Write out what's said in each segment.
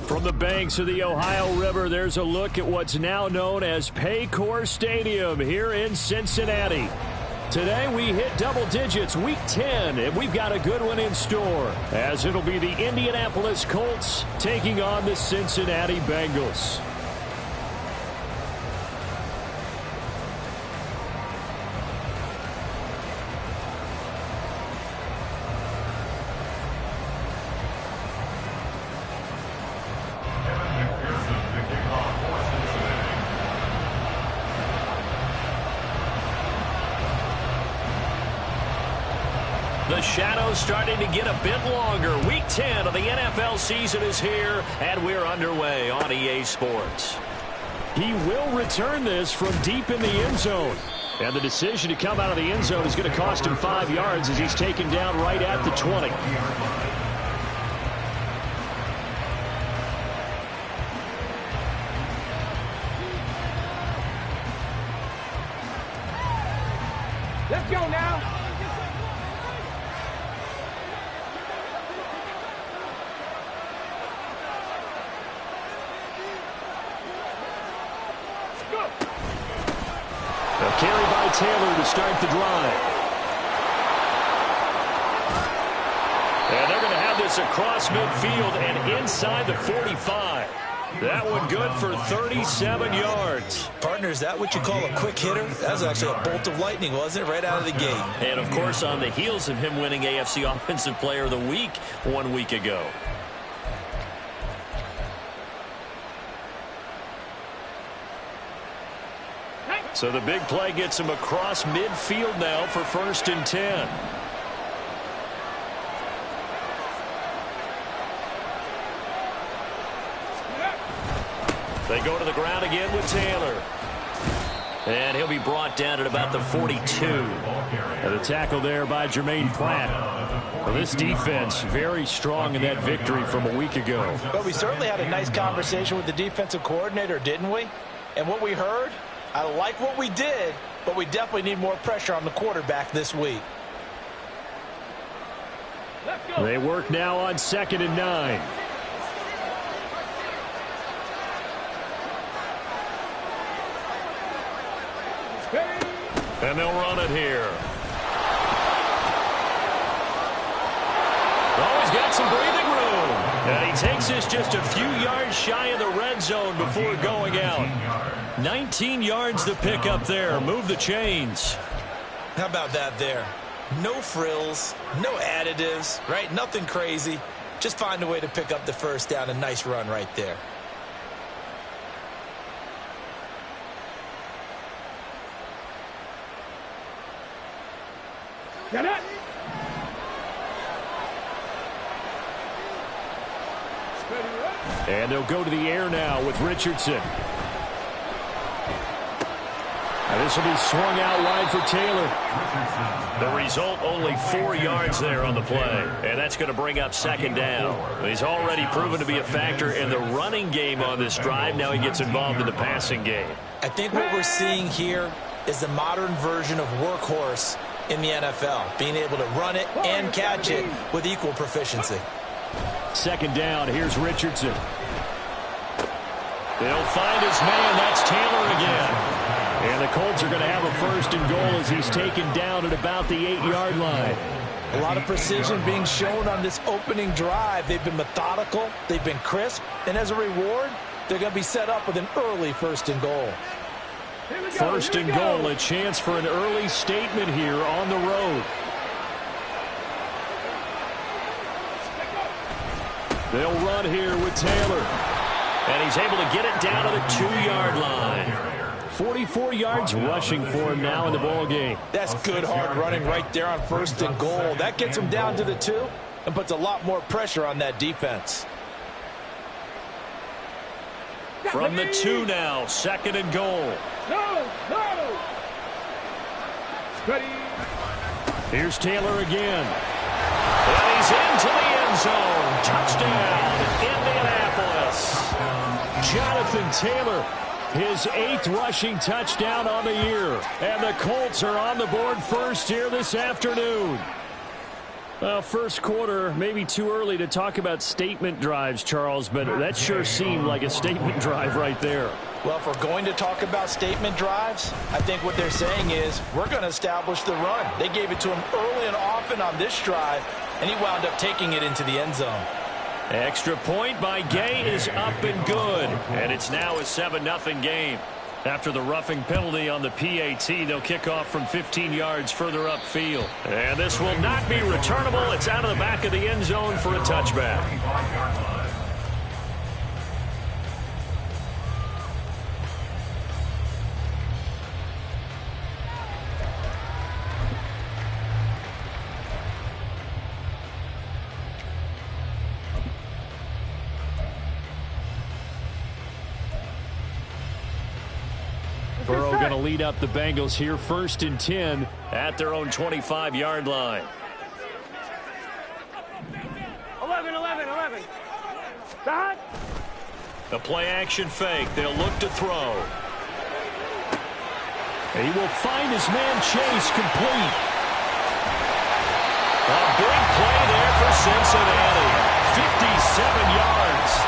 From the banks of the Ohio River, there's a look at what's now known as Paycor Stadium here in Cincinnati. Today we hit double digits, week 10, and we've got a good one in store, as it'll be the Indianapolis Colts taking on the Cincinnati Bengals. The shadow's starting to get a bit longer. Week 10 of the NFL season is here, and we're underway on EA Sports. He will return this from deep in the end zone. And the decision to come out of the end zone is going to cost him 5 yards as he's taken down right at the 20. Let's go now. A carry by Taylor to start the drive. And they're going to have this across midfield and inside the 45. That one good for 37 yards. Partner, is that what you call a quick hitter? That was actually a bolt of lightning, wasn't it? Right out of the gate. And, of course, on the heels of him winning AFC Offensive Player of the Week 1 week ago. So the big play gets him across midfield now for 1st and 10. They go to the ground again with Taylor. And he'll be brought down at about the 42. And the tackle there by Jermaine Pratt. Well, this defense very strong in that victory from a week ago. But we certainly had a nice conversation with the defensive coordinator, didn't we? And what we heard, I like what we did, but we definitely need more pressure on the quarterback this week. They work now on 2nd and 9. And they'll run it here. Oh, he's got some breathing room. And he takes this just a few yards shy of the red zone before going out. 19 yards to pick up there. Move the chains. How about that there? No frills, no additives, right? Nothing crazy. Just find a way to pick up the first down. A nice run right there. Get it. And they'll go to the air now with Richardson. And this will be swung out wide for Taylor. The result, only 4 yards there on the play. And that's going to bring up 2nd down. He's already proven to be a factor in the running game on this drive. Now he gets involved in the passing game. I think what we're seeing here is the modern version of workhorse in the NFL. Being able to run it and catch it with equal proficiency. 2nd down, here's Richardson. They'll find his man, that's Taylor again. And the Colts are going to have a 1st and goal as he's taken down at about the 8-yard line. A lot of precision being shown on this opening drive. They've been methodical, they've been crisp, and as a reward, they're going to be set up with an early 1st and goal. 1st and goal, a chance for an early statement here on the road. They'll run here with Taylor. And he's able to get it down to the 2-yard line. 44 yards rushing for him now in the ball game. That's good hard running right there on 1st and goal. That gets him down to the 2 and puts a lot more pressure on that defense. From the 2 now, 2nd and goal. No. Ready. Here's Taylor again. And he's into the end zone. Touchdown, Indianapolis. Jonathan Taylor, his 8th rushing touchdown on the year. And the Colts are on the board first here this afternoon. Well, first quarter, maybe too early to talk about statement drives, Charles, but that sure seemed like a statement drive right there. Well, if we're going to talk about statement drives, I think what they're saying is we're going to establish the run. They gave it to him early and often on this drive, and he wound up taking it into the end zone. Extra point by Gay is up and good, and it's now a 7-0 game. After the roughing penalty on the PAT, they'll kick off from 15 yards further upfield. And this will not be returnable. It's out of the back of the end zone for a touchback. Burrow going to lead up the Bengals here, 1st and 10 at their own 25-yard line. 11. Stop. The play-action fake. They'll look to throw. And he will find his man Chase complete. A big play there for Cincinnati. 57 yards.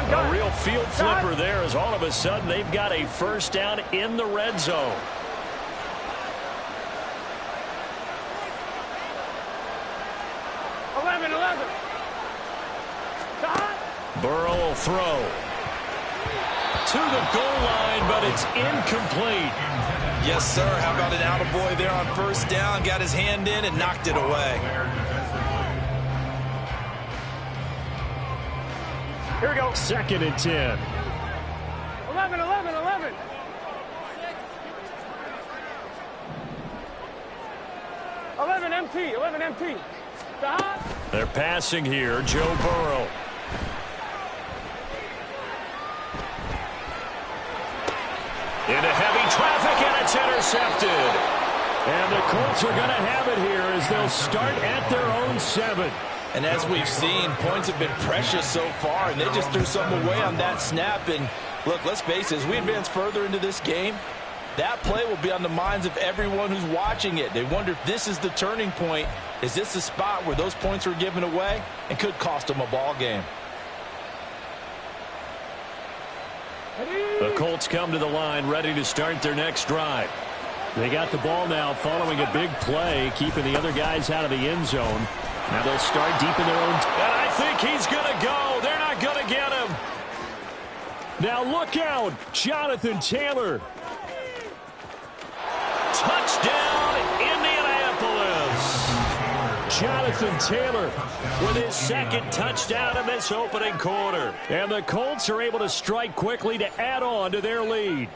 A real field flipper there as all of a sudden they've got a first down in the red zone. Burrow will throw to the goal line, but it's incomplete. Yes, sir. How about an attaboy there on first down? Got his hand in and knocked it away. Here we go. 2nd and 10. 11. 11 empty. Stop. They're passing here. Joe Burrow. Into heavy traffic, and it's intercepted. And the Colts are going to have it here as they'll start at their own 7. And as we've seen, points have been precious so far, and they just threw some away on that snap. And look, let's face it, as we advance further into this game, that play will be on the minds of everyone who's watching it. They wonder if this is the turning point. Is this the spot where those points were given away and could cost them a ball game? The Colts come to the line ready to start their next drive. They got the ball now following a big play, keeping the other guys out of the end zone. Now they'll start deep in their own. And I think he's going to go. They're not going to get him. Now look out. Jonathan Taylor. Touchdown, Indianapolis. Jonathan Taylor with his 2nd touchdown in this opening quarter. And the Colts are able to strike quickly to add on to their lead.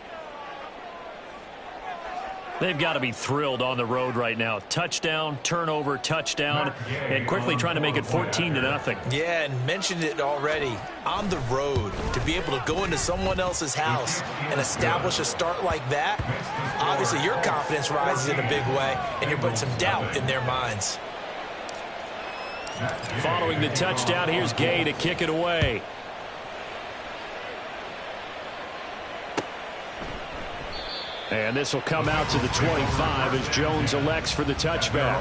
They've got to be thrilled on the road right now. Touchdown, turnover, touchdown, and quickly trying to make it 14-0. Yeah, and mentioned it already. On the road, to be able to go into someone else's house and establish a start like that, obviously your confidence rises in a big way, and you're putting some doubt in their minds. Following the touchdown, here's Gay to kick it away. And this will come out to the 25 as Jones elects for the touchback.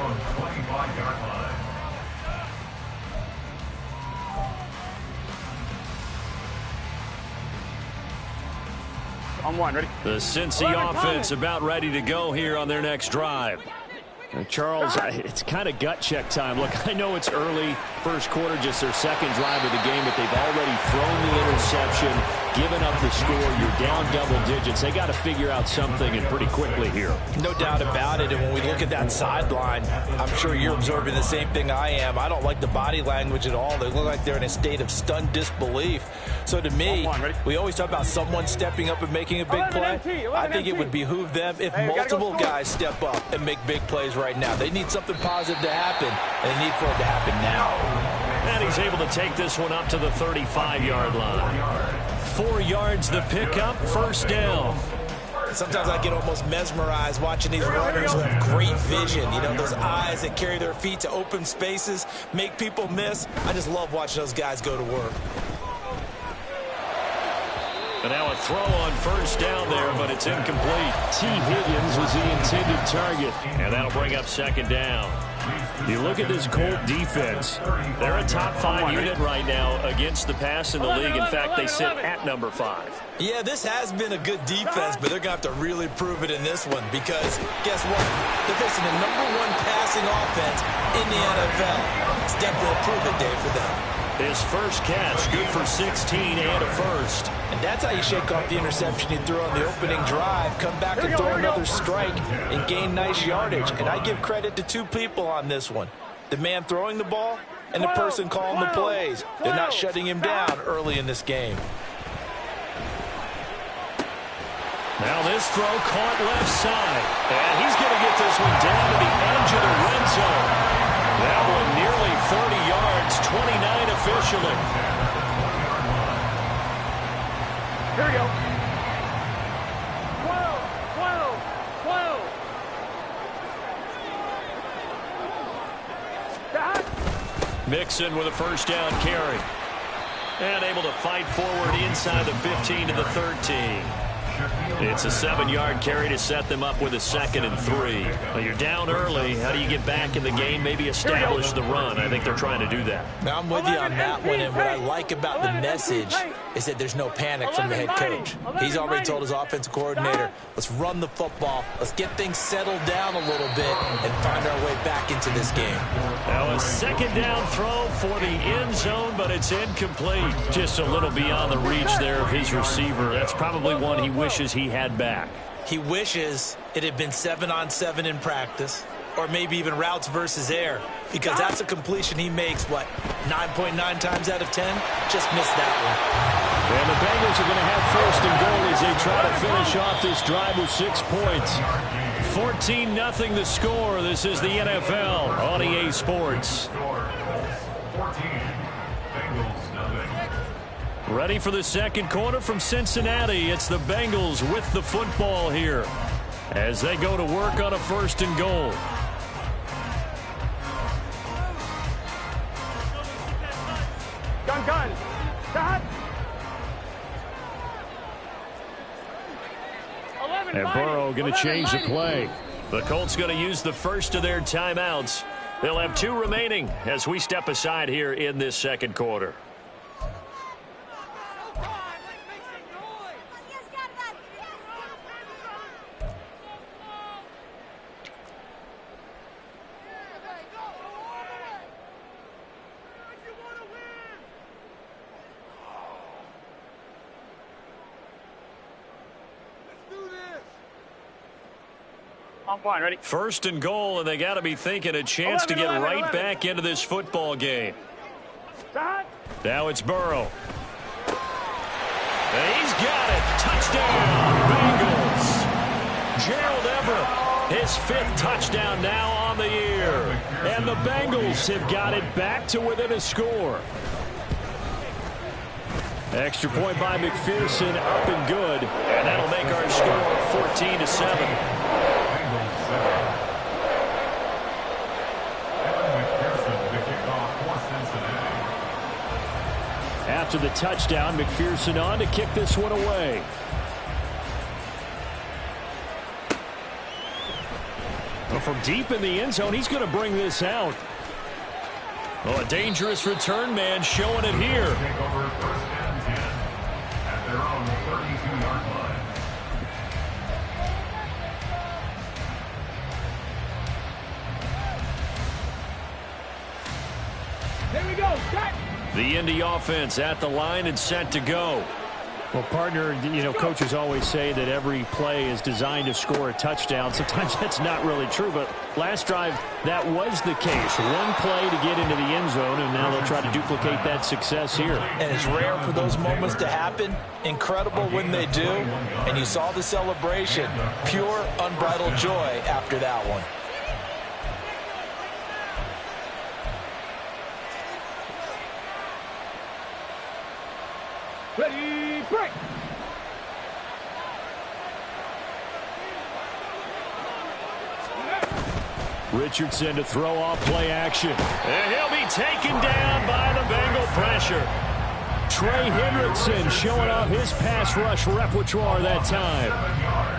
On 1, ready? The Cincy offense about ready to go here on their next drive. Charles, it's kind of gut check time. Look, I know it's early, first quarter, just their 2nd drive of the game, but they've already thrown the interception, given up the score. You're down double digits. They got to figure out something, and pretty quickly here. No doubt about it, and when we look at that sideline, I'm sure you're observing the same thing I am. I don't like the body language at all. They look like they're in a state of stunned disbelief. So to me, we always talk about someone stepping up and making a big play. I think it would behoove them if multiple guys step up and make big plays right now. They need something positive to happen, and they need for it to happen now. And he's able to take this one up to the 35-yard line. 4 yards the pickup, first down. Sometimes I get almost mesmerized watching these runners who have great vision. You know, those eyes that carry their feet to open spaces, make people miss. I just love watching those guys go to work. And now a throw on first down there, but it's incomplete. T. Higgins was the intended target, and that'll bring up second down. You look at this Colt defense. They're a top 5 unit right now against the pass in the league. In fact, they sit at number 5. Yeah, this has been a good defense, but they're going to have to really prove it in this one because guess what? They're facing the #1 passing offense in the NFL. It's definitely a prove-it day for them. His first catch, good for 16 and a first. And that's how you shake off the interception he threw on the opening drive, come back and throw another strike and gain nice yardage. And I give credit to 2 people on this one. The man throwing the ball and the person calling the plays. They're not shutting him down early in this game. Now this throw caught left side. And he's going to get this one down to the edge of the red zone. That one nearly 30 yards, 29 officially. Here we go. 12, 12, 12. Mixon with a first down carry. And able to fight forward inside the 15 to the 13. It's a 7-yard carry to set them up with a 2nd and 3. Well, you're down early. How do you get back in the game? Maybe establish the run. I think they're trying to do that. Now, I'm with you on that one, and what I like about the message is that there's no panic from the head coach. He's already told his offensive coordinator, let's run the football, let's get things settled down a little bit, and find our way back into this game. Now a 2nd down throw for the end zone, but it's incomplete. Just a little beyond the reach there of his receiver. That's probably one he wishes he had back. He wishes it had been 7-on-7 in practice, or maybe even routes versus air, because that's a completion he makes, 9.9 times out of 10? Just missed that one. And the Bengals are going to have 1st and goal as they try to finish off this drive with 6 points. 14-0 the score. This is the NFL on EA Sports. Ready for the second quarter from Cincinnati. It's the Bengals with the football here as they go to work on a 1st and goal. Gun. Dot. And Burrow going to change the play. The Colts going to use the first of their timeouts. They'll have 2 remaining as we step aside here in this second quarter. I'm fine, ready? 1st and goal, and they got to be thinking a chance to get right back into this football game. Now it's Burrow. And he's got it. Touchdown, Bengals. Gerald Everett, his 5th touchdown now on the year. And the Bengals have got it back to within a score. Extra point by McPherson, up and good. And that'll make our score 14-7. After the touchdown, McPherson on to kick this one away. Well, from deep in the end zone, he's going to bring this out. Oh, a dangerous return man showing it here. Take over 1st and 10 at their own 32-yard line. Here we go. Set. The Indy offense at the line and set to go. Well, partner, you know, coaches always say that every play is designed to score a touchdown. Sometimes that's not really true, but last drive, that was the case. One play to get into the end zone, and now they'll try to duplicate that success here. And it's rare for those moments to happen. Incredible when they do. And you saw the celebration. Pure, unbridled joy after that one. Ready, break. Richardson to throw off play action. And he'll be taken down by the Bengal pressure. Trey Hendrickson showing off his pass rush repertoire that time.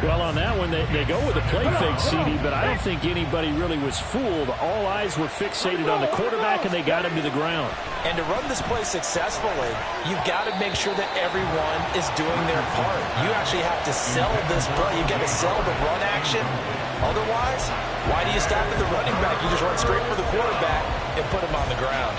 Well, on that one, they go with a play fake, CD, but I don't think anybody really was fooled. All eyes were fixated on the quarterback, and they got him to the ground. And to run this play successfully, you've got to make sure that everyone is doing their part. You actually have to sell this play. You've got to sell the run action. Otherwise, why do you stop at the running back? You just run straight for the quarterback and put him on the ground.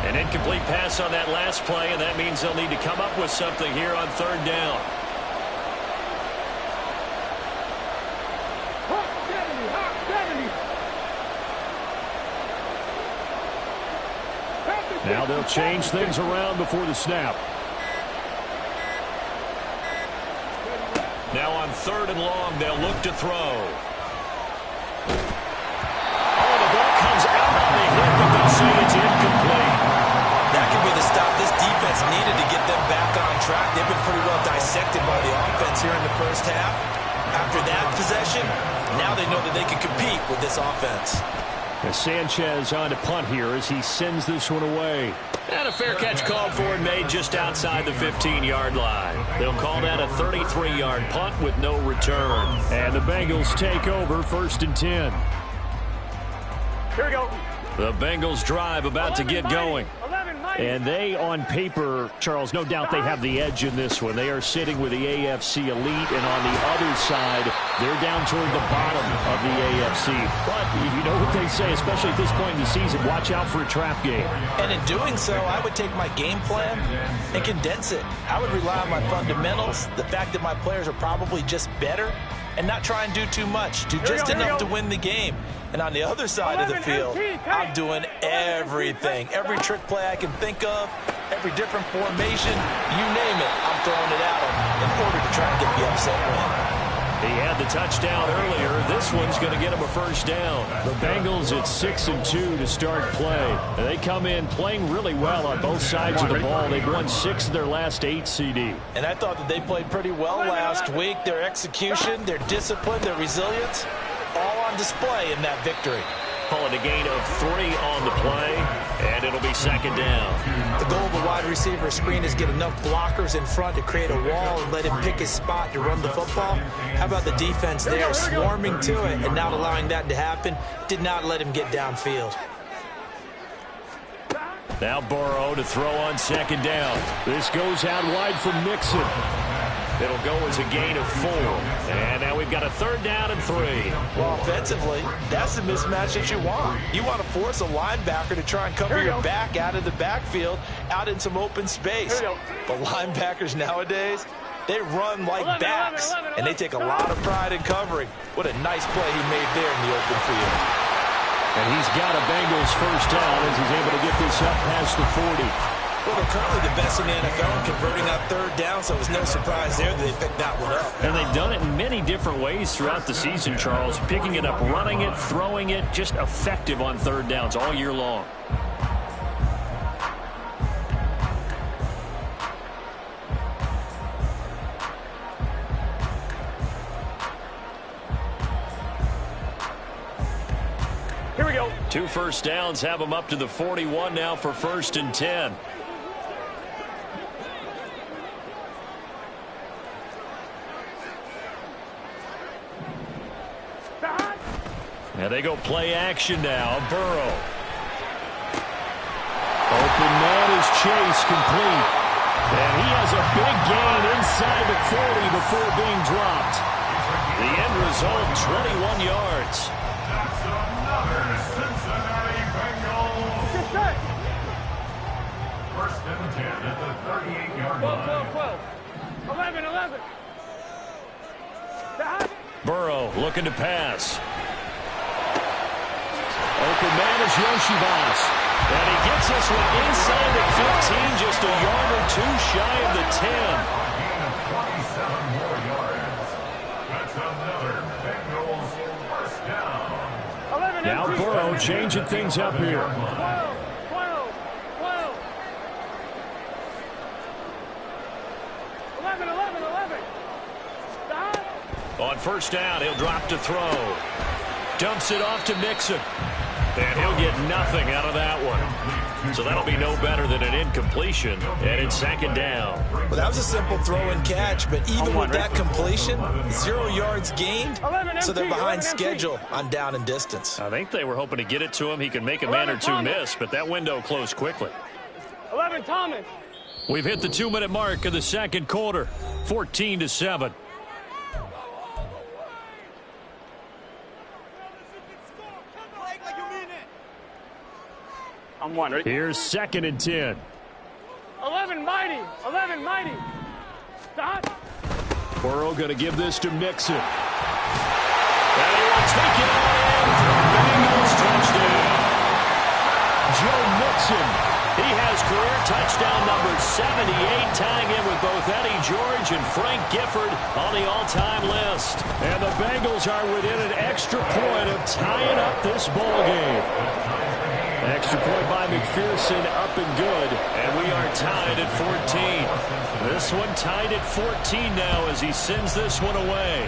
An incomplete pass on that last play, and that means they'll need to come up with something here on third down. Now they'll change things around before the snap. Now on third and long, they'll look to throw. Oh, the ball comes out on the hit, but they'll say it's incomplete. That could be the stop this defense needed to get them back on track. They've been pretty well dissected by the offense here in the first half. After that possession, now they know that they can compete with this offense. Sanchez on to punt here as he sends this one away. And a fair catch called for and made just outside the 15-yard line. They'll call that a 33-yard punt with no return. And the Bengals take over 1st and 10. Here we go. The Bengals drive about to get going. And they, on paper, Charles, no doubt they have the edge in this one. They are sitting with the AFC elite, and on the other side, they're down toward the bottom of the AFC. But you know what they say, especially at this point in the season, watch out for a trap game. And in doing so, I would take my game plan and condense it. I would rely on my fundamentals, the fact that my players are probably just better, and not try and do too much, do just enough to win the game. And on the other side of the field, I'm doing everything. Every trick play I can think of, every different formation, you name it, I'm throwing it at them in order to try and get the upset win. He had the touchdown earlier. This one's going to get him a first down. The Bengals at 6-2 to start play. They come in playing really well on both sides of the ball. They've won 6 of their last 8, CD. And I thought that they played pretty well last week. Their execution, their discipline, their resilience, all on display in that victory. Call it a gain of 3 on the play, and it'll be 2nd down. The goal of the wide receiver screen is get enough blockers in front to create a wall and let him pick his spot to run the football. How about the defense there swarming to it and not allowing that to happen? Did not let him get downfield. Now Burrow to throw on 2nd down. This goes out wide from Mixon. It'll go as a gain of 4. And now we've got a 3rd down and 3. Well, offensively, that's the mismatch that you want. You want to force a linebacker to try and cover your back out of the backfield, out in some open space. But linebackers nowadays, they run like backs, and they take a lot of pride in covering. What a nice play he made there in the open field. And he's got a Bengals first down as he's able to get this up past the 40. Well, they're currently the best in the NFL in converting on 3rd down, so it was no surprise there that they picked that one up. And they've done it in many different ways throughout the season, Charles. Picking it up, running it, throwing it, just effective on 3rd downs all year long. Here we go. 2 first downs have them up to the 41 now for 1st and 10. And they go play action now. Burrow. Open man is Chase, complete. And he has a big gain inside the 40 before being dropped. The end result, 21 yards. That's another Cincinnati Bengals. 1st and 10 at the 38-yard line. 12, 11. Burrow looking to pass. Open man is Yoshibas. And he gets this one inside the 15, just a yard or 2 shy of the 10. Gain of 27 more yards. That's another Bengals first down. Now Burrow changing things up here. 12. On first down, he'll drop to throw. Dumps it off to Mixon. And he'll get nothing out of that one. So that'll be no better than an incompletion. And it's second down. Well, that was a simple throw and catch, but even with that completion, 0 yards gained, so they're behind schedule on down and distance. I think they were hoping to get it to him. He can make a man or two miss, but that window closed quickly. 11, Thomas. We've hit the 2-minute mark of the second quarter, 14-7. I'm one. Ready? Here's 2nd and 10. 11, mighty. 11, mighty. Stop. Burrow going to give this to Mixon. And he will take it all in for a Bengals touchdown. Joe Mixon. He has career touchdown number 78, tying in with both Eddie George and Frank Gifford on the all-time list. And the Bengals are within an extra point of tying up this ball game. Extra point by McPherson, up and good, and we are tied at 14. This one tied at 14 now as he sends this one away.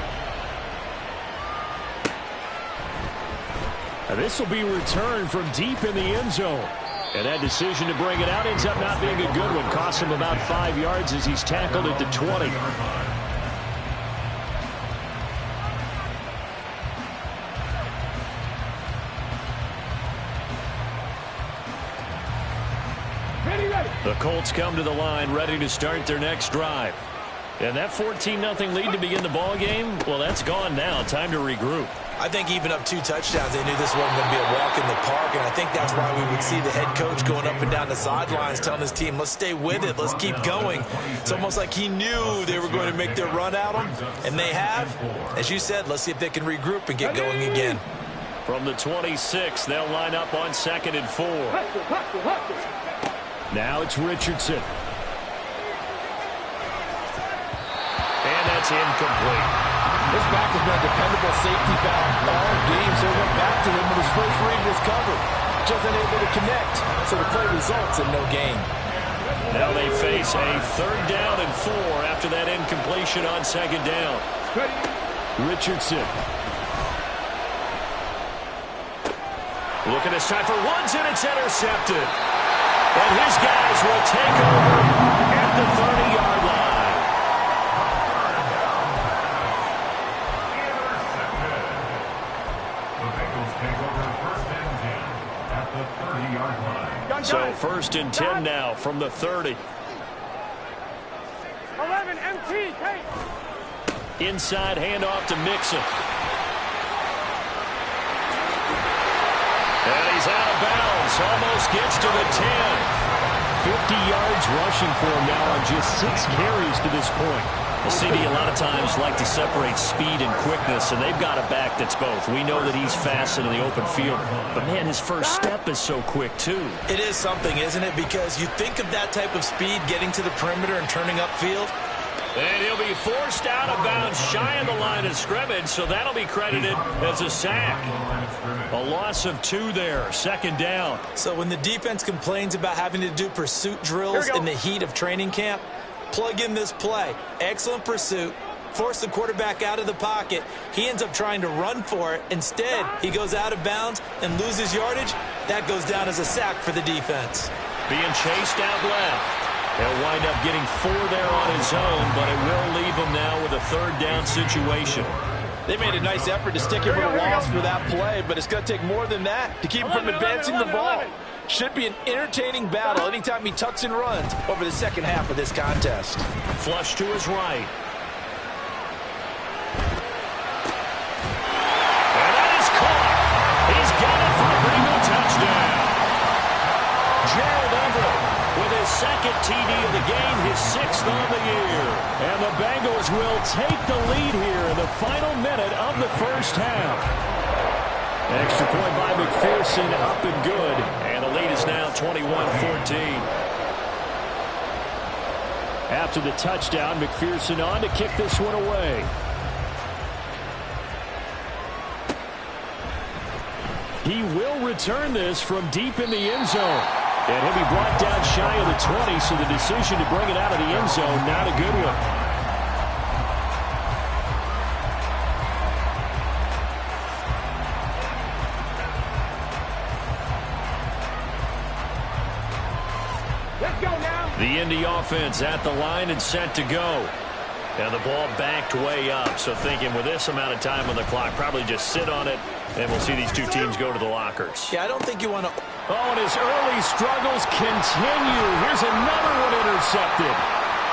And this will be returned from deep in the end zone. And that decision to bring it out ends up not being a good one. Costs him about 5 yards as he's tackled at the 20. The Colts come to the line ready to start their next drive. And that 14-0 lead to begin the ball game, well, that's gone now. Time to regroup. I think even up 2 touchdowns, they knew this wasn't going to be a walk in the park, and I think that's why we would see the head coach going up and down the sidelines telling his team, let's stay with it, let's keep going. It's almost like he knew they were going to make their run at him, and they have. As you said, let's see if they can regroup and get going again. From the 26, they'll line up on 2nd and 4. Now it's Richardson. And that's incomplete. This back has been a dependable safety valve all game, so it went back to him when his first read was covered. Just unable to connect, so the play results in no gain. Now they face a 3rd down and 4 after that incompletion on 2nd down. Richardson. Looking this time for ones, and it's intercepted. And his guys will take over at the 30-yard line. The Bengals take over 1st and 10 at the 30-yard line. So 1st and 10 now from the 30. 11, MT, take. Inside handoff to Mixon. And he's out of bounds. Almost gets to the 10. 50 yards rushing for him now on just 6 carries to this point. The CD a lot of times like to separate speed and quickness, and they've got a back that's both. We know that he's fast in the open field, but man, his first step is so quick too. It is something, isn't it? Because you think of that type of speed getting to the perimeter and turning upfield. And he'll be forced out of bounds shy of the line of scrimmage, so that'll be credited as a sack. A loss of 2 there, 2nd down. So when the defense complains about having to do pursuit drills in the heat of training camp, plug in this play. Excellent pursuit. Force the quarterback out of the pocket. He ends up trying to run for it. Instead, he goes out of bounds and loses yardage. That goes down as a sack for the defense. Being chased out left. He'll wind up getting 4 there on his own, but it will leave him now with a 3rd down situation. They made a nice effort to stick him with a loss for that play, but it's going to take more than that to keep him from advancing the ball. Should be an entertaining battle anytime he tucks and runs over the second half of this contest. Flush to his right. And that is caught. He's got it for a Bengal touchdown. Gerald Everett with his 2nd TD of the game, his 6th on the year. And the Bengals will take the lead here in the final minute of the first half. Extra point by McPherson, up and good. And the lead is now 21-14. After the touchdown, McPherson on to kick this one away. He will return this from deep in the end zone. And he'll be brought down shy of the 20, so the decision to bring it out of the end zone, not a good one. The Indy offense at the line and set to go. And the ball backed way up. So thinking with this amount of time on the clock, probably just sit on it, and we'll see these two teams go to the lockers. Yeah, I don't think you want to... Oh, and his early struggles continue. Here's another one intercepted.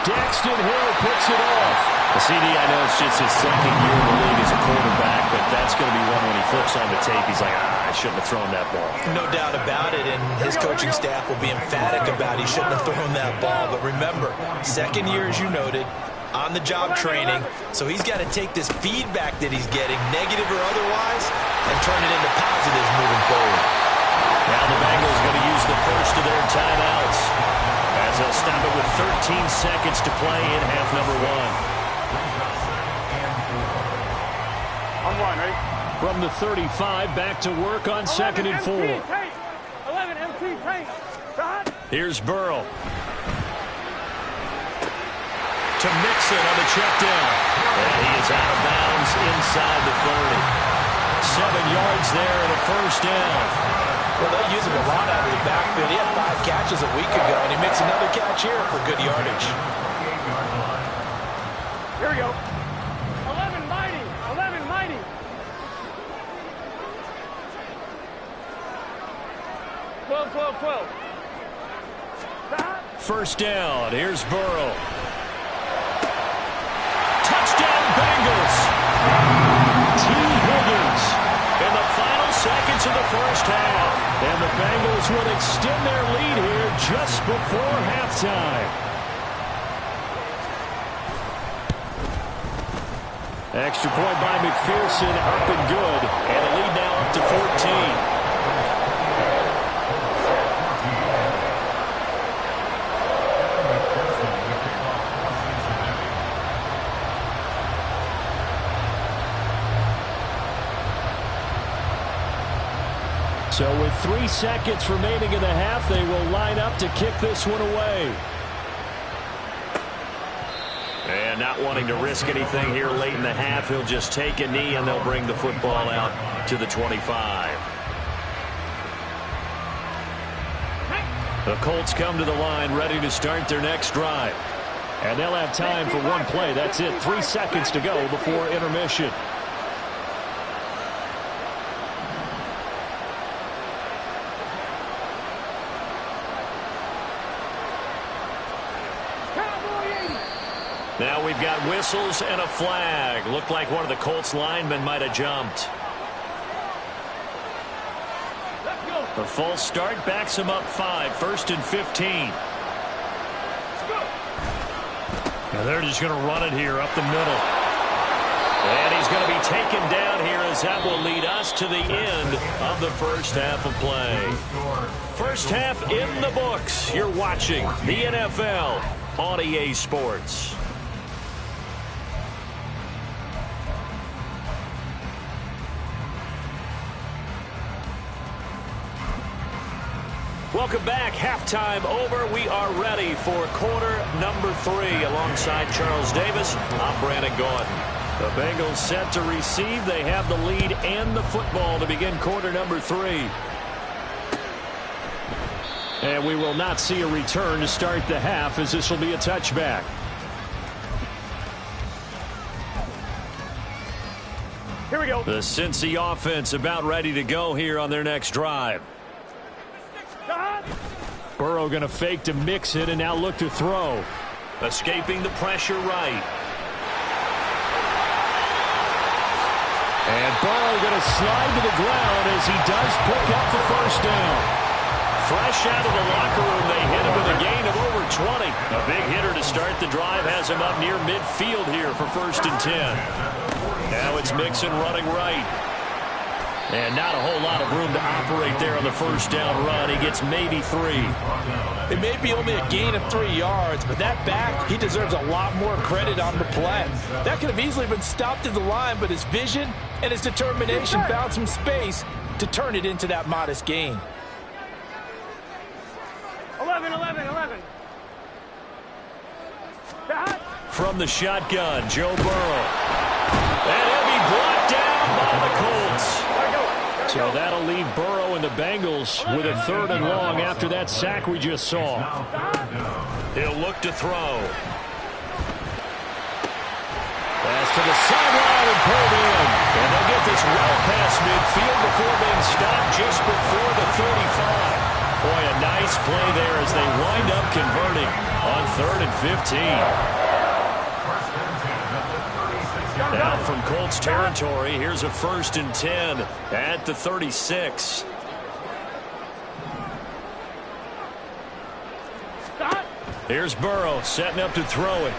Daxton Hill puts it off. The CD, I know it's just his second year in the league as a quarterback, but that's going to be one when he flips on the tape. He's like, I shouldn't have thrown that ball. No doubt about it, and his coaching staff will be emphatic about he shouldn't have thrown that ball. But remember, second year, as you noted, on-the-job training, so he's got to take this feedback that he's getting, negative or otherwise, and turn it into positives moving forward. Now the Bengals going to use the first of their timeouts as they'll stop it with 13 seconds to play in half number one. On one, ready? From the 35, back to work on second and 4. 11 MT tank. Stop. Here's Burrow. To Mixon on the check down. And he is out of bounds inside the 30. 7 yards there and a first down. Well, they use him a lot out of the backfield. He had 5 catches a week ago, and he makes another catch here for good yardage. Here we go. 11 mighty. 11 mighty. Twelve. Stop. First down. Here's Burrow. Touchdown Bengals. T. Higgins in the final seconds of the first half. And the Bengals will extend their lead here just before halftime. Extra point by McPherson, up and good. And a lead now up to 14. So with 3 seconds remaining in the half, they will line up to kick this one away. And not wanting to risk anything here late in the half, he'll just take a knee and they'll bring the football out to the 25. The Colts come to the line ready to start their next drive. And they'll have time for one play. That's it. 3 seconds to go before intermission. Now we've got whistles and a flag. Looked like one of the Colts linemen might have jumped. The false start backs him up 5. 1st and 15. Now they're just going to run it here up the middle. And he's going to be taken down here as that will lead us to the end of the first half of play. First half in the books. You're watching the NFL on EA Sports. Welcome back. Halftime over. We are ready for quarter number 3. Alongside Charles Davis, I'm Brandon Gaudin. The Bengals set to receive. They have the lead and the football to begin quarter number 3. And we will not see a return to start the half, as this will be a touchback. Here we go. The Cincy offense about ready to go here on their next drive. Burrow going to fake to mix it and now look to throw. Escaping the pressure right. And Burrow going to slide to the ground as he does pick up the first down. Fresh out of the locker room, they hit him with a gain of over 20. A big hitter to start the drive has him up near midfield here for 1st and 10. Now it's Mixon running right. And not a whole lot of room to operate there on the first down run. He gets maybe 3. It may be only a gain of 3 yards, but that back, he deserves a lot more credit on the play. That could have easily been stopped at the line, but his vision and his determination found some space to turn it into that modest gain. 11. From the shotgun, Joe Burrow. And he'll be brought down by the Colts. So that'll leave Burrow and the Bengals with a 3rd and long after that sack we just saw. He'll look to throw. Pass to the sideline and pulled in. And they'll get this well past midfield before being stopped just before the 35. Boy, a nice play there as they wind up converting on 3rd and 15. Now from Colts territory, here's a 1st and 10 at the 36. Here's Burrow setting up to throw it.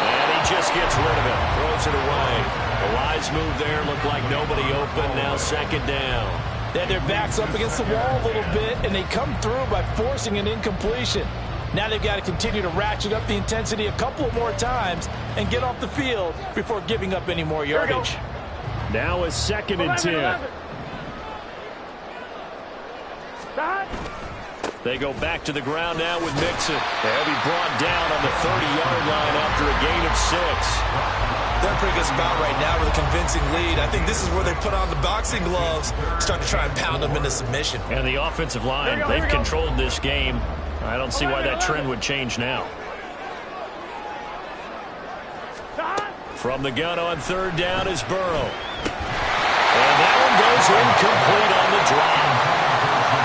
And he just gets rid of it. Throws it away. A wise move there. Looked like nobody open. Now 2nd down. They had their backs up against the wall a little bit, and they come through by forcing an incompletion. Now they've got to continue to ratchet up the intensity a couple more times and get off the field before giving up any more yardage. Now a 2nd and 10. They go back to the ground now with Mixon. They'll be brought down on the 30-yard line after a gain of 6. They're a pretty good spot right now with a convincing lead. I think this is where they put on the boxing gloves, start to try and pound them into submission. And the offensive line, they've controlled this game. I don't see why that trend would change now. From the gun on 3rd down is Burrow. And that one goes incomplete on the drop.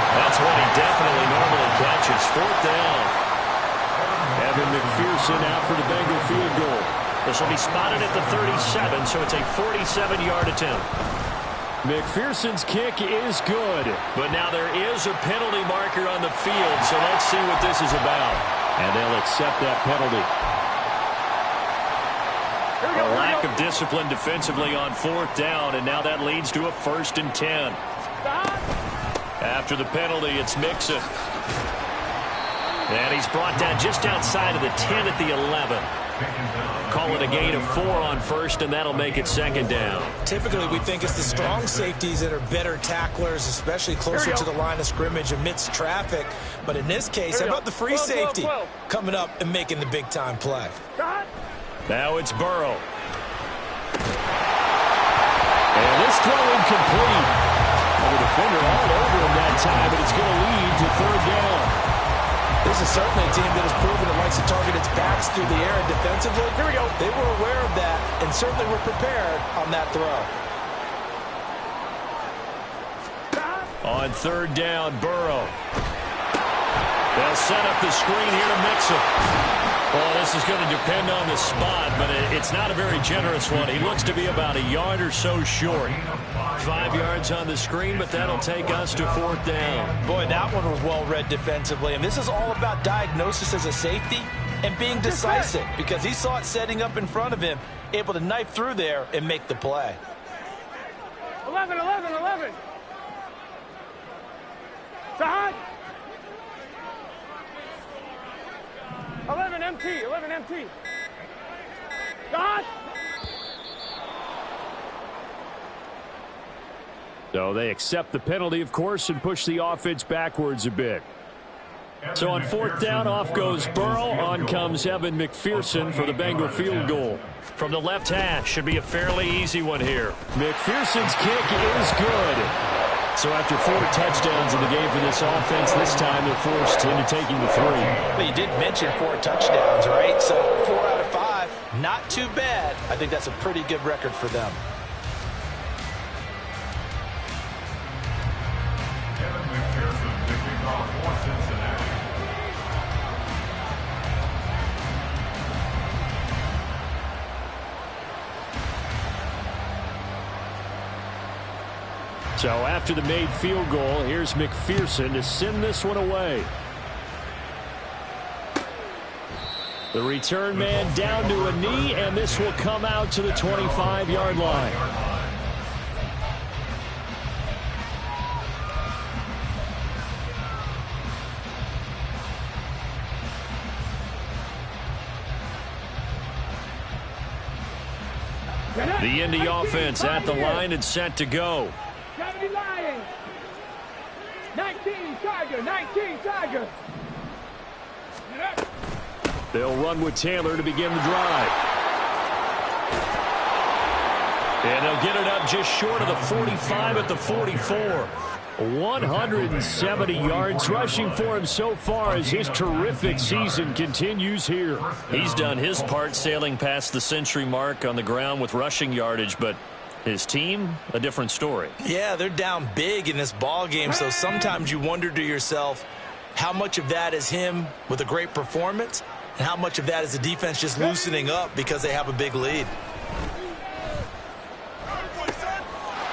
That's what he definitely normally catches. 4th down. Evan McPherson out for the Bengal field goal. This will be spotted at the 37, so it's a 47-yard attempt. McPherson's kick is good, but now there is a penalty marker on the field, so let's see what this is about. And they'll accept that penalty. A lack of discipline defensively on 4th down, and now that leads to a 1st and 10. After the penalty, it's Mixon. And he's brought down just outside of the 10 at the 11. Call it a gain of 4 on 1st, and that'll make it 2nd down. Typically, we think it's the strong safeties that are better tacklers, especially closer to the line of scrimmage amidst traffic. But in this case, how about the free safety coming up and making the big-time play? Now it's Burrow. And this throw incomplete. The defender all over him that time, but it's going to lead to 3rd down. This is certainly a team that has proven it likes to target its backs through the air, and defensively, they were aware of that and certainly were prepared on that throw. On 3rd down, Burrow. They'll set up the screen here to Mixon. Well, this is going to depend on the spot, but it's not a very generous one. He looks to be about a yard or so short. 5 yards on the screen, but that'll take us to 4th down. Boy, that one was well read defensively, and this is all about diagnosis as a safety and being decisive because he saw it setting up in front of him, able to knife through there and make the play. 11. Sahad. 11 MT. Sahad. So they accept the penalty, of course, and push the offense backwards a bit. So on 4th down, off goes Burrow. On comes Evan McPherson for the Bengal field goal. From the left hash, should be a fairly easy one here. McPherson's kick is good. So after 4 touchdowns in the game for this offense, this time they're forced into taking the 3. Well, you did mention 4 touchdowns, right? So 4 out of 5, not too bad. I think that's a pretty good record for them. So after the made field goal, here's McPherson to send this one away. The return man down to a knee, and this will come out to the 25-yard line. The Indy offense at the line and set to go. 70 Lions. 19 Tiger. They'll run with Taylor to begin the drive. And they'll get it up just short of the 45 at the 44. 170 yards rushing for him so far as his terrific season continues here. He's done his part sailing past the century mark on the ground with rushing yardage, but his team, a different story. Yeah, they're down big in this ball game, so sometimes you wonder to yourself how much of that is him with a great performance and how much of that is the defense just loosening up because they have a big lead.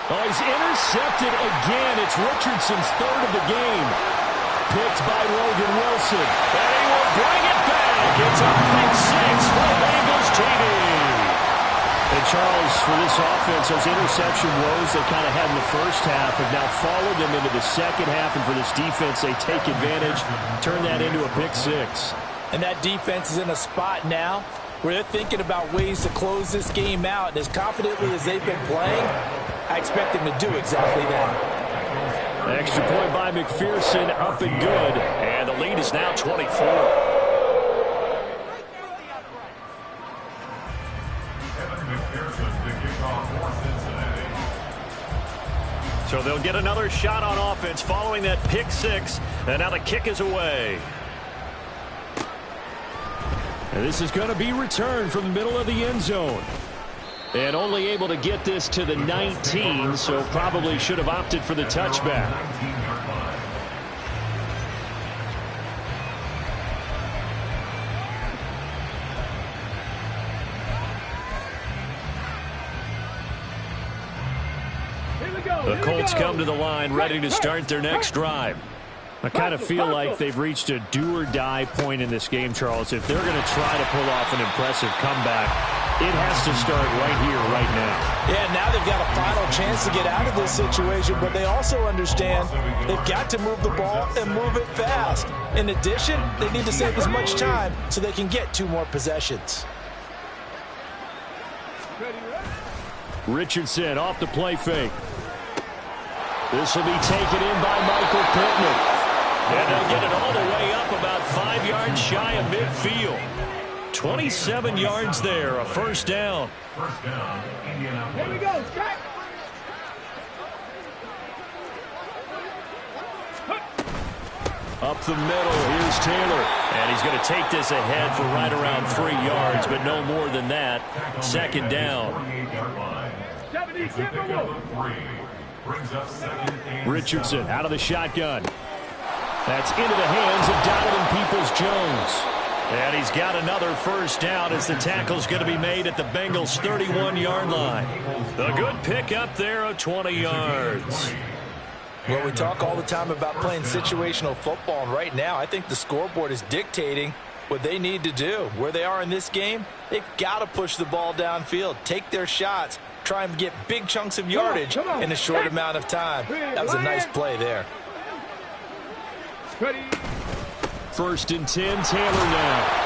Oh, he's intercepted again. It's Richardson's third of the game. Picked by Logan Wilson. And he will bring it back. It's a pick six for Bengals TV. And Charles, for this offense, those interception woes they kind of had in the first half have now followed them into the second half. And for this defense, they take advantage, turn that into a pick six. And that defense is in a spot now where they're thinking about ways to close this game out. And as confidently as they've been playing, I expect them to do exactly that. Extra point by McPherson, up and good. And the lead is now 24. So they'll get another shot on offense following that pick six. And now the kick is away. And this is going to be returned from the middle of the end zone. And only able to get this to the 19, so probably should have opted for the touchback. The Colts come to the line, ready to start their next drive. I kind of feel like they've reached a do-or-die point in this game, Charles. If they're going to try to pull off an impressive comeback, it has to start right here, right now. Yeah, now they've got a final chance to get out of this situation, but they also understand they've got to move the ball and move it fast. In addition, they need to save as much time so they can get 2 more possessions. Richardson off the play fake. This will be taken in by Michael Pittman. And they'll get it all the way up about 5 yards shy of midfield. 27 yards there, a first down. First down, Indianapolis. Here we go, strike. Up the middle, here's Taylor. And he's going to take this ahead for right around 3 yards, but no more than that. Second down. 48-yard line. 70, Brings up second and Richardson out of the shotgun. That's into the hands of Donovan Peoples-Jones. And he's got another first down as the tackle's going to be made at the Bengals' 31-yard line. A good pickup there of 20 yards. Well, we talk all the time about playing situational football, and right now I think the scoreboard is dictating what they need to do. Where they are in this game, they've got to push the ball downfield, take their shots, try and get big chunks of yardage in a short amount of time. That was a nice play there. First and 10, Taylor now.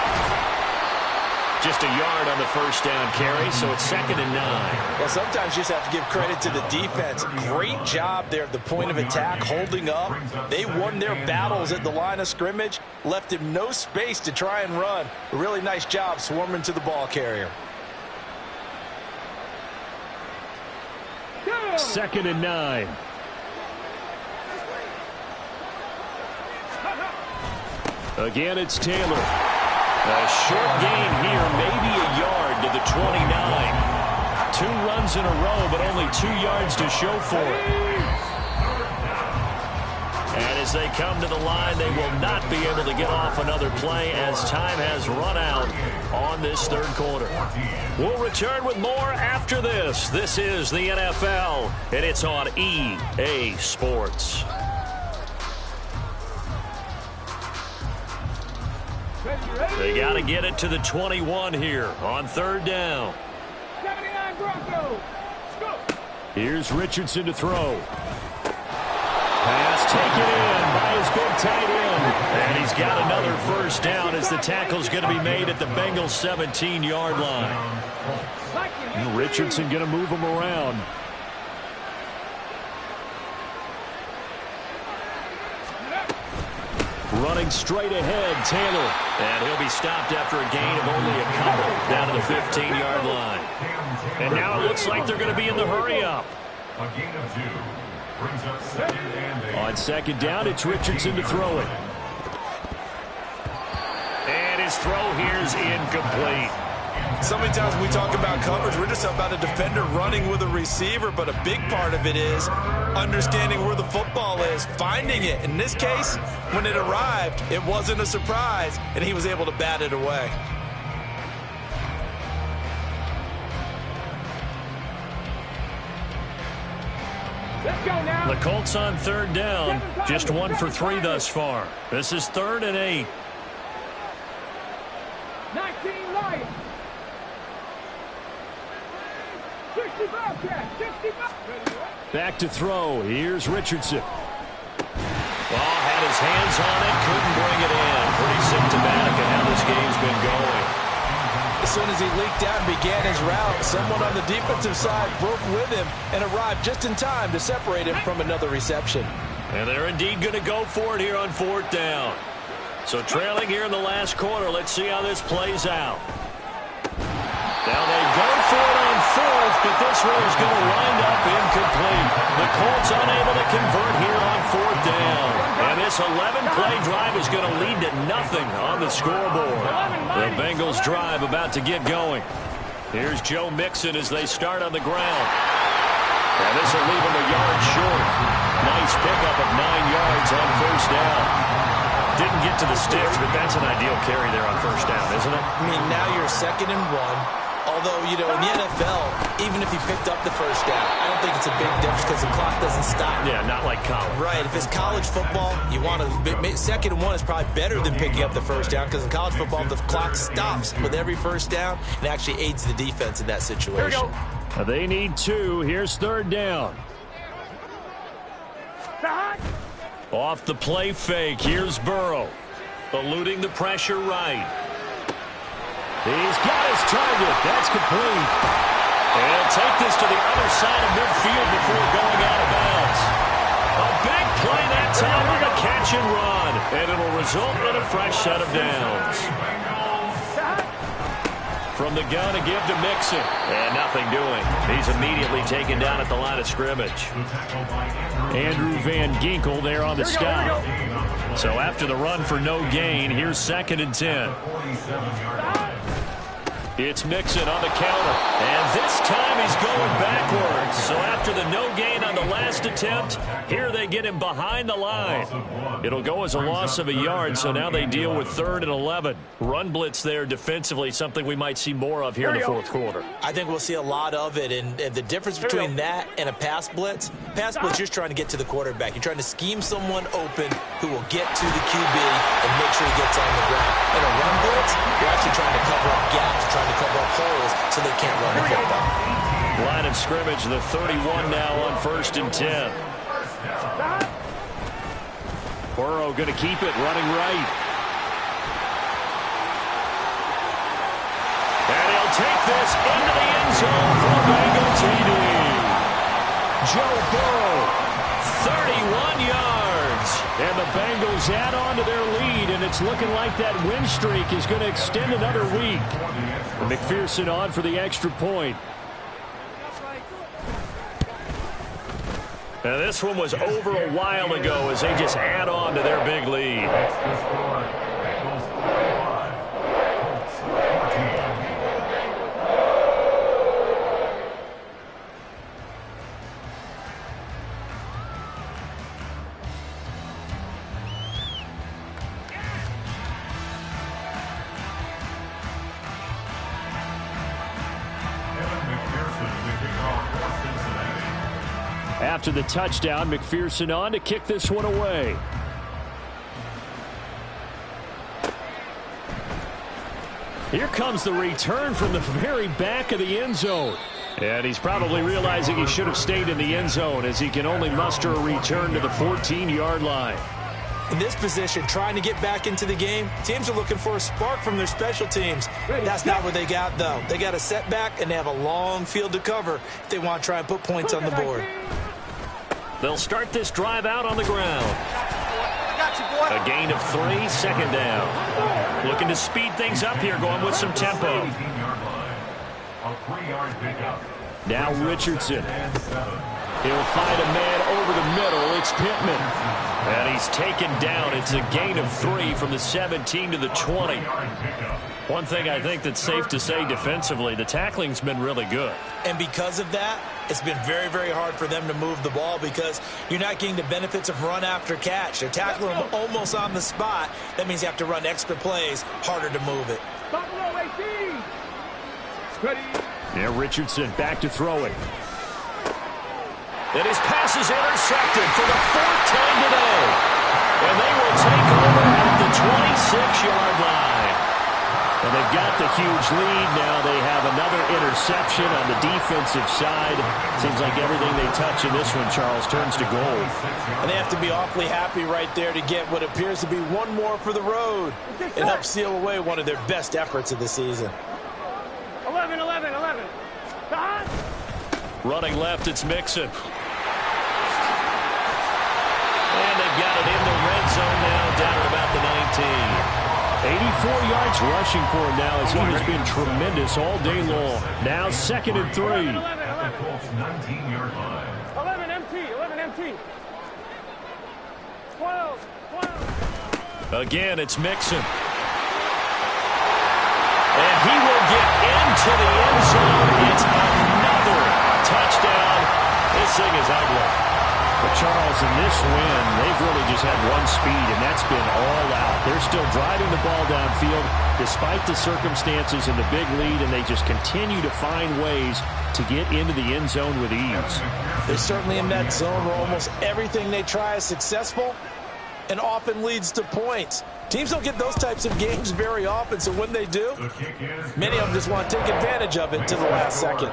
Just a yard on the first down carry, so it's second and 9. Well, sometimes you just have to give credit to the defense. Great job there at the point of attack, holding up. They won their battles at the line of scrimmage, left him no space to try and run. A really nice job swarming to the ball carrier. Second and 9. Again, it's Taylor. A short gain here, maybe a yard to the 29. 2 runs in a row, but only 2 yards to show for it. And as they come to the line, they will not be able to get off another play as time has run out on this third quarter. We'll return with more after this. This is the NFL, and it's on EA Sports. They got to get it to the 21 here on third down. 79 Broncos. Go. Here's Richardson to throw. Pass taken in by his big tight end. And he's got another first down as the tackle's going to be made at the Bengals' 17-yard line. And Richardson going to move him around. Running straight ahead, Taylor. And he'll be stopped after a gain of only a couple down to the 15-yard line. And now it looks like they're going to be in the hurry-up. A gain of 2. Brings up 2nd and 8. On 2nd down, it's Richardson to throw it. And his throw here is incomplete. So many times when we talk about coverage, we're just about a defender running with a receiver, but a big part of it is understanding where the football is, finding it. In this case, when it arrived, it wasn't a surprise, and he was able to bat it away. Let's go now. The Colts on 3rd down, just 1 for 3 thus far. This is 3rd and 8. 19 Lions. 65 catch. 65. Back to throw. Here's Richardson. Well, had his hands on it, couldn't bring it in. Pretty symptomatic of how this game's been going. As soon as he leaked out and began his route, someone on the defensive side broke with him and arrived just in time to separate him from another reception. And they're indeed going to go for it here on 4th down. So trailing here in the last quarter, let's see how this plays out. Now they go for it on 4th, but this one is going to wind up incomplete. The Colts unable to convert here on 4th down. And this 11-play drive is going to lead to nothing on the scoreboard. The Bengals drive about to get going. Here's Joe Mixon as they start on the ground. And this will leave him a yard short. Nice pickup of 9 yards on 1st down. Didn't get to the sticks, but that's an ideal carry there on 1st down, isn't it? I mean, now you're 2nd and 1. Although, you know, in the NFL, even if he picked up the 1st down, I don't think it's a big difference because the clock doesn't stop. Yeah, not like college. Right. If it's college football, you want to 2nd and 1 is probably better than picking up the 1st down because in college football, the clock stops with every 1st down and actually aids the defense in that situation. They need 2. Here's 3rd down. Off the play fake. Here's Burrow. Eluding the pressure right. He's got his target. That's complete. And he'll take this to the other side of midfield before going out of bounds. A big play that time on the catch and run. And it'll result in a fresh set of downs. From the gun to give to Mixon. And nothing doing. He's immediately taken down at the line of scrimmage. Andrew Van Ginkel there on the stop. So after the run for no gain, here's 2nd and 10. It's Mixon on the counter. And this time he's going backwards. So after the no gain on the last attempt, here they get him behind the line. It'll go as a loss of a yard, so now they deal with 3rd and 11. Run blitz there defensively, something we might see more of here in the 4th quarter. I think we'll see a lot of it, and the difference between that and a pass blitz, you're just trying to get to the quarterback. You're trying to scheme someone open who will get to the QB and make sure he gets on the ground. In a run blitz, you're actually trying to cover up gaps, trying to cover up holes so they can't run the football. Line of scrimmage, the 31 now on 1st and 10. Burrow going to keep it, running right. And he'll take this into the end zone for a Bengal TD. Joe Burrow, 31 yards. And the Bengals add on to their lead, and it's looking like that win streak is going to extend another week. McPherson on for the extra point. Now this one was over a while ago as they just add on to their big lead. After the touchdown, McPherson on to kick this one away. Here comes the return from the very back of the end zone. And he's probably realizing he should have stayed in the end zone as he can only muster a return to the 14-yard line. In this position, trying to get back into the game, teams are looking for a spark from their special teams. That's not what they got, though. They got a setback, and they have a long field to cover if they want to try and put points on the board. They'll start this drive out on the ground. A gain of 3, 2nd down. Looking to speed things up here, going with some tempo. A 3-yard pickup. Now Richardson. He'll find a man over the middle. It's Pittman. And he's taken down. It's a gain of 3 from the 17 to the 20. One thing I think that's safe to say defensively, the tackling's been really good. And because of that, it's been very, very hard for them to move the ball because you're not getting the benefits of run after catch. They're tackling them almost on the spot. That means you have to run extra plays, harder to move it. Yeah, Richardson back to throw it. And his pass is intercepted for the 4th time today. And they will take over at the 26-yard line. And they've got the huge lead now. They have another interception on the defensive side. Seems like everything they touch in this one, Charles, turns to gold. And they have to be awfully happy right there to get what appears to be one more for the road. It helps seal away one of their best efforts of the season. 11. Running left, it's Mixon. And they've got it in the red zone now, down at about the 19. 84 yards rushing for him now as he has been tremendous all day long. Now 2nd and 3. 11 empty. 12. Again, it's Mixon. And he will get into the end zone. It's another touchdown. This thing is ugly. But Charles, in this win, they've really just had one speed, and that's been all out. They're still driving the ball downfield despite the circumstances and the big lead, and they just continue to find ways to get into the end zone with ease. They're certainly in that zone where almost everything they try is successful and often leads to points. Teams don't get those types of games very often, so when they do, many of them just want to take advantage of it to the last second.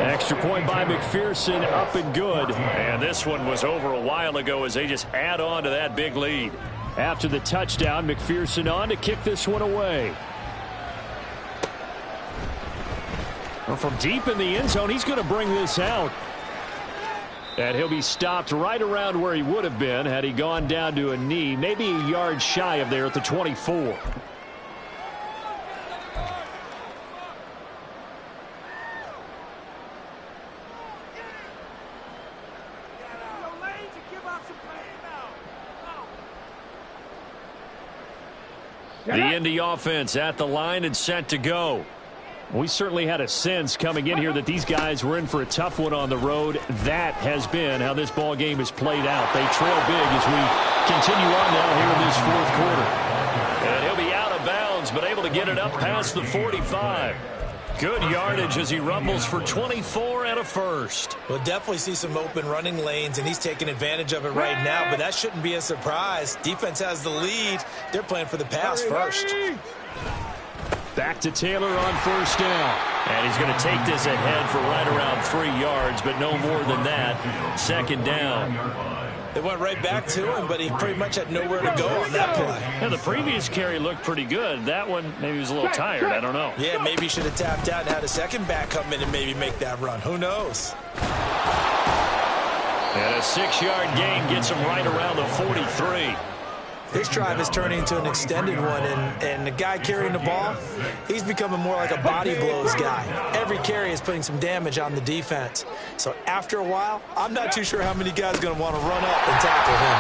Extra point by McPherson, up and good. And this one was over a while ago as they just add on to that big lead. After the touchdown, McPherson on to kick this one away. Well, from deep in the end zone, he's going to bring this out. And he'll be stopped right around where he would have been had he gone down to a knee, maybe a yard shy of there at the 24. The Indy offense at the line and set to go. We certainly had a sense coming in here that these guys were in for a tough one on the road. That has been how this ball game has played out. They trail big as we continue on now here in this 4th quarter. And he'll be out of bounds, but able to get it up past the 45. Good yardage as he rumbles for 24 and a first. We'll definitely see some open running lanes, and he's taking advantage of it right now, but that shouldn't be a surprise. Defense has the lead. They're playing for the pass first. Back to Taylor on 1st down. And he's going to take this ahead for right around 3 yards, but no more than that. 2nd down. They went right back to him, but he pretty much had nowhere to go on that play. Yeah, the previous carry looked pretty good. That one, maybe he was a little tired. I don't know. Yeah, maybe he should have tapped out and had a second back come in and maybe make that run. Who knows? And a 6-yard gain gets him right around the 43. This drive is turning into an extended one, and the guy carrying the ball, he's becoming more like a body blows guy. Every carry is putting some damage on the defense. So after a while, I'm not too sure how many guys are going to want to run up and tackle him.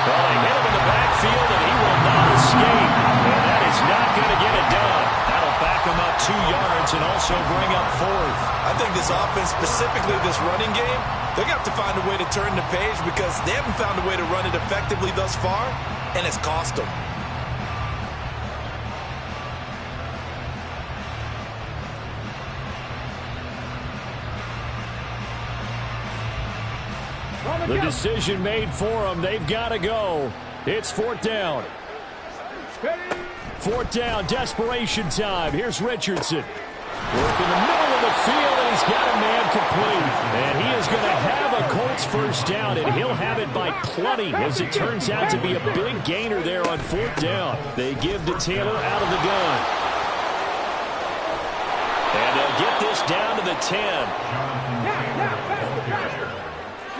Well, they hit him in the backfield, and he will not escape. And that is not going to get it done. That'll back him up 2 yards and also bring up 4th. I think this offense, specifically this running game, they're going to have to find a way to turn the page because they haven't found a way to run it effectively thus far. And it's cost them. The decision made for them. They've got to go. It's 4th down. 4th down, desperation time. Here's Richardson. Work in the middle of the field, and he's got a man complete. And he is going to have a Colts 1st down, and he'll have it by plenty, as it turns out to be a big gainer there on 4th down. They give to Taylor out of the gun. And they'll get this down to the 10.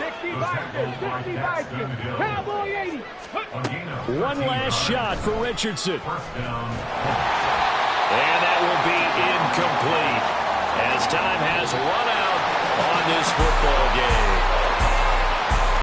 60 Cowboy 80. One last shot for Richardson. And that will be incomplete as time has run out on this football game.